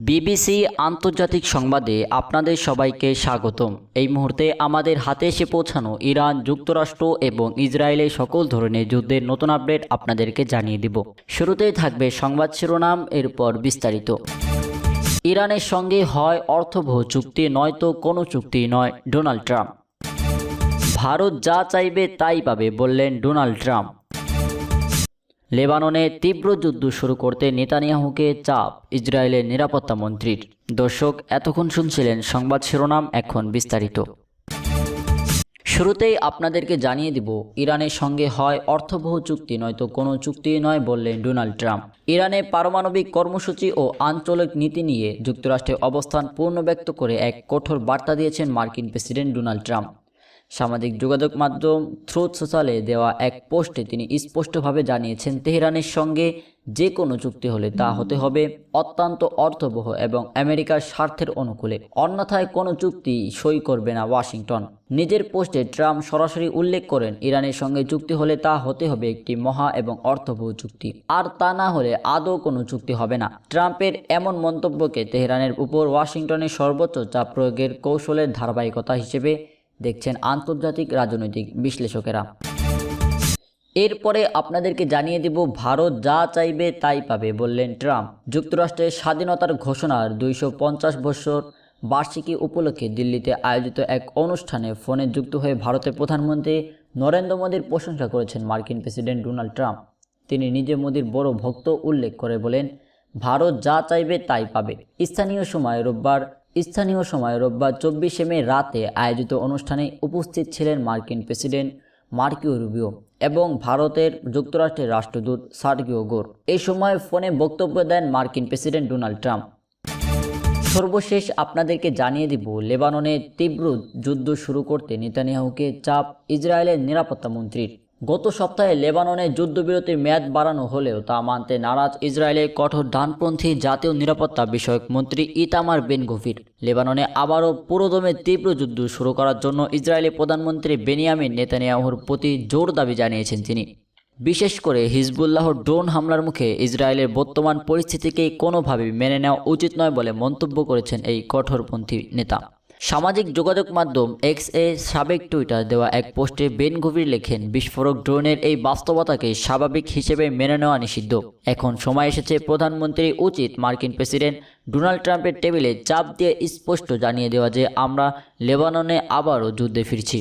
BBC আন্তর্জাতিক সংবাদে আপনাদের সবাইকে স্বাগতম। এই মুহূর্তে আমাদের হাতে এসে পৌঁছানো ইরান, যুক্তরাষ্ট্র এবং ইসরায়েলের সকল ধরনের যুদ্ধের নতুন আপডেট আপনাদেরকে জানিয়ে দিব। শুরুতেই থাকবে সংবাদ শিরোনাম, এরপর বিস্তারিত। ইরানের সঙ্গে হয় অর্থবহ চুক্তি, নয়তো কোনো চুক্তি নয়, ডোনাল্ড ট্রাম্প। ভারত যা চাইবে তাই পাবে, বললেন ডোনাল্ড ট্রাম্প। লেবাননে তীব্র যুদ্ধ শুরু করতে নেতানিয়াহুকে চাপ ইসরায়েলের নিরাপত্তা মন্ত্রীর। দর্শক, এতক্ষণ শুনছিলেন সংবাদ শিরোনাম, এখন বিস্তারিত। শুরুতেই আপনাদেরকে জানিয়ে দিব, ইরানের সঙ্গে হয় অর্থবহ চুক্তি, নয়তো কোনো চুক্তি নয়, বললেন ডোনাল্ড ট্রাম্প। ইরানে পারমাণবিক কর্মসূচি ও আঞ্চলিক নীতি নিয়ে যুক্তরাষ্ট্রের অবস্থান পূর্ণ ব্যক্ত করে এক কঠোর বার্তা দিয়েছেন মার্কিন প্রেসিডেন্ট ডোনাল্ড ট্রাম্প। সামাজিক যোগাযোগ মাধ্যম ট্রুথ সোশ্যালে দেওয়া এক পোস্টে তিনি স্পষ্টভাবে জানিয়েছেন, তেহরানের সঙ্গে যে কোনো চুক্তি হলে তা হতে হবে অত্যন্ত অর্থবহ এবং আমেরিকার স্বার্থের অনুকূলে, অন্যথায় কোনো চুক্তি সই করবে না ওয়াশিংটন। নিজের পোস্টে ট্রাম্প সরাসরি উল্লেখ করেন, ইরানের সঙ্গে চুক্তি হলে তা হতে হবে একটি মহা এবং অর্থবহ চুক্তি, আর তা না হলে আদৌ কোনো চুক্তি হবে না। ট্রাম্পের এমন মন্তব্যকে তেহরানের উপর ওয়াশিংটনের সর্বোচ্চ চাপ প্রয়োগের কৌশলের ধারাবাহিকতা হিসেবে দেখছেন আন্তর্জাতিক রাজনৈতিক বিশ্লেষকেরা। এরপরে আপনাদেরকে জানিয়ে দেব, ভারত যা চাইবে তাই পাবে, বললেন ট্রাম্প। যুক্তরাষ্ট্রের স্বাধীনতার ঘোষণার 250 বছর বার্ষিকী উপলক্ষে দিল্লিতে আয়োজিত এক অনুষ্ঠানে ফোনে যুক্ত হয়ে ভারতের প্রধানমন্ত্রী নরেন্দ্র মোদীর প্রশংসা করেছেন মার্কিন প্রেসিডেন্ট ডোনাল্ড ট্রাম্প। তিনি নিজে মোদীর বড় ভক্ত উল্লেখ করে বলেন, ভারত যা চাইবে তাই পাবে। স্থানীয় সময় রোববার 24 মে রাতে আয়োজিত অনুষ্ঠানে উপস্থিত ছিলেন মার্কিন প্রেসিডেন্ট মার্কো রুবিও এবং ভারতের যুক্তরাষ্ট্রের রাষ্ট্রদূত সার্গিও গোর। এই সময় ফোনে বক্তব্য দেন মার্কিন প্রেসিডেন্ট ডোনাল্ড ট্রাম্প। সর্বশেষ আপনাদেরকে জানিয়ে দিব, লেবাননে তীব্র যুদ্ধ শুরু করতে নেতানিয়াহুকে চাপ ইসরায়েলের নিরাপত্তা মন্ত্রীর। গত সপ্তাহে লেবাননে যুদ্ধবিরতির মেয়াদ বাড়ানো হলেও তা মানতে নারাজ ইসরায়েলের কঠোর ডানপন্থী জাতীয় নিরাপত্তা বিষয়ক মন্ত্রী ইতামার বেন গভির। লেবাননে আবারও পুরোদমে তীব্র যুদ্ধ শুরু করার জন্য ইসরায়েলি প্রধানমন্ত্রী বেনিয়ামিন নেতানিয়াহুর প্রতি জোর দাবি জানিয়েছেন তিনি। বিশেষ করে হিজবুল্লাহর ড্রোন হামলার মুখে ইসরায়েলের বর্তমান পরিস্থিতিকে কোনোভাবেই মেনে নেওয়া উচিত নয় বলে মন্তব্য করেছেন এই কঠোরপন্থী নেতা। সামাজিক যোগাযোগ মাধ্যম এক্স এ সাবেক টুইটার দেওয়া এক পোস্টে বেন গভির লেখেন, বিস্ফোরক ড্রোনের এই বাস্তবতাকে স্বাভাবিক হিসেবে মেনে নেওয়া নিষিদ্ধ। এখন সময় এসেছে প্রধানমন্ত্রী উচিত মার্কিন প্রেসিডেন্ট ডোনাল্ড ট্রাম্পের টেবিলে চাপ দিয়ে স্পষ্ট জানিয়ে দেওয়া যে আমরা লেবাননে আবারও যুদ্ধে ফিরছি।